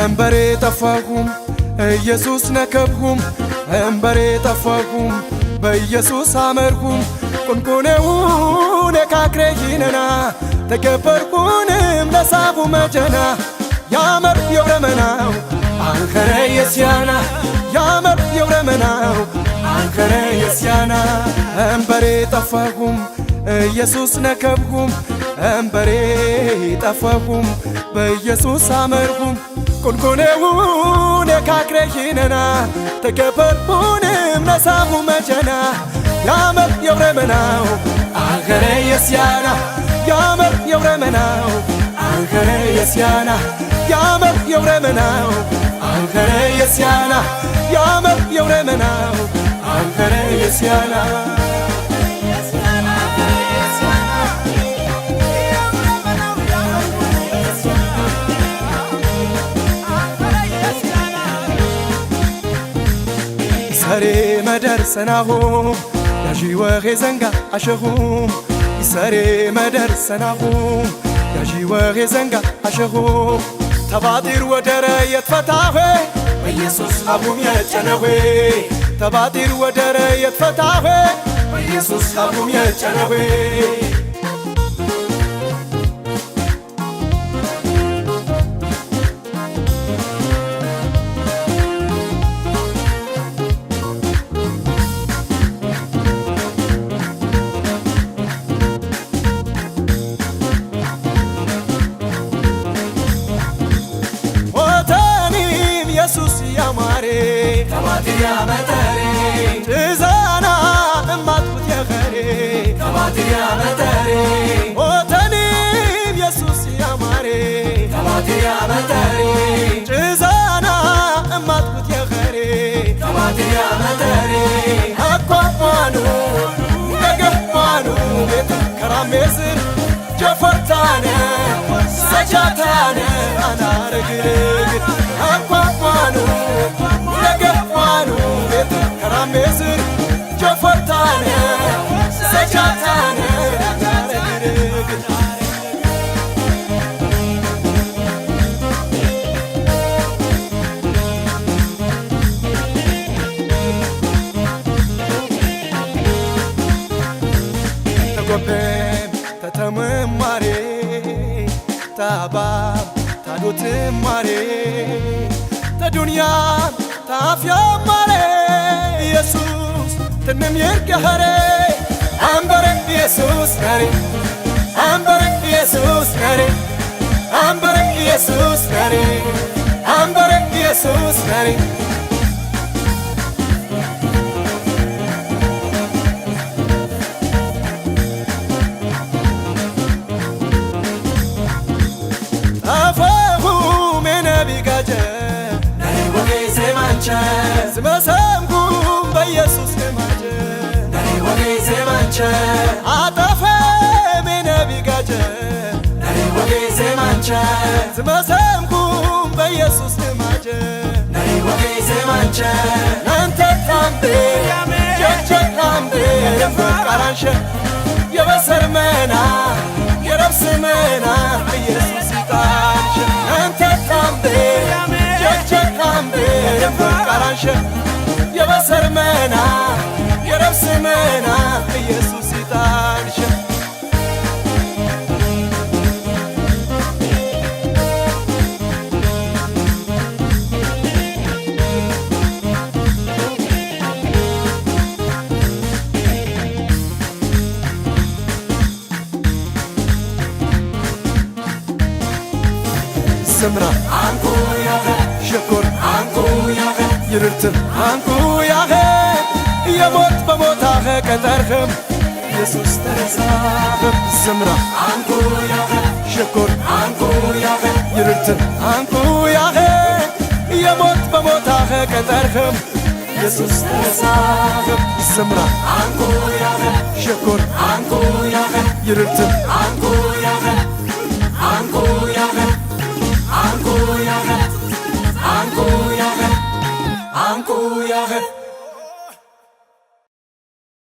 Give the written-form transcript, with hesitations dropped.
እንበሬ ጠፋሁም ኢየሱስ ነከብሁም እንበሬ ጠፋሁም በኢየሱስ አመርሁም ቁንቁኔው ነካክሬይነና ተከበርኩንም ለሳቡ መጀና ያመር የውረመናው አንከረ የሲያና ያመር የውረመናው አንከረ የሲያና እንበሬ ጠፋሁም ኢየሱስ ነከብሁም እንበሬ ጠፋሁም በኢየሱስ አመርሁም ቁንቁኔው ነካክሬይነና ተከበርኩንም ለሳቡ መጀና ያመር የውረመናው አንከረ የሲያና ያመር የውረመናው አንከረ የሲያና ያመር የውረመናው አንከረ የሲያና ያመር የውረመናው አንከረ የሲያና ሰሬ መደር ሰናሁም ያዢ ወኼ ዘንጋ አሸሁም ሰሬ መደር ሰናሁም ያዢ ወኼ ዘንጋ አሸሁም ተባጢር ወደረ የትፈታዌ በኢየሱስ አቡም የጨነዌ ተባጢር ወደረ የትፈታዌ በኢየሱስ አቡም የጨነዌ ኢየሱስ ያማሬ ተባጢያ መጠሬ ትዛና እማትኩት የኸሬ ተባጢያ መጠሬ ሞተኒም ኢየሱስ ያማሬ ተባጢያ መጠሬ ትዛና እማትኩት የኸሬ ተባጢያ መጠሬ አኳኳኑ ነገፋኑ ቤት ከራሜስር ጀፈርታነ ሰጃታነ አናረግርግ አኳኳኑ ነገፋኑ ቤት ከራሜስር ጀፈርታነ ሰጃታነ አናረግርግ ተጎቤም ተተምማሬ ታባም ታዶትም ማሬ ተዱንያም ታፍያም ማሬ ኢየሱስ ትንም ይርገኸሬ አንበረ ኢየሱስ ነሬ አንበረ ኢየሱስ ነሬ አንበረ ኢየሱስ ነሬ አንበረ ኢየሱስ ነሬ ዝመሰምኩም በኢየሱስ ነማጀ ነይ ወጌ ዘማንቸ አጠፈ መነቢ ጋጀ ነይ ወጌ ዘማንቸ ዝመሰምኩም በኢየሱስ ነማጀ ነይ ወጌ ዘማንቸ አንተ ታምቤ ጀጀታምቤ የፈቃራንሸ የበሰርመና የረብስመና ኢየሱስ ይጣንሸ አንተ ታምቤ ጀጀታምቤ የፈቃራንሸ የበሰርመና የረብስመና ኢየሱስ ይጣንሸ ስምራ አንኩ ያኸ ሸኮር አንኩ ያኸ ይርትም አንኩ ያኸ የሞት በሞታኸ ቀጠርኸም ኢየሱስ ተረሳኸም ስምራ አንኩ ያኸ ሸኮር አንኩ ያኸ ይርትም አንኩ ያኸ የሞት በሞታኸ ቀጠርኸም ኢየሱስ ተረሳኸም ስምራ አንኩ ያኸ ሸኮር አንኩ ያኸ ይርትም አንኩ ያኸ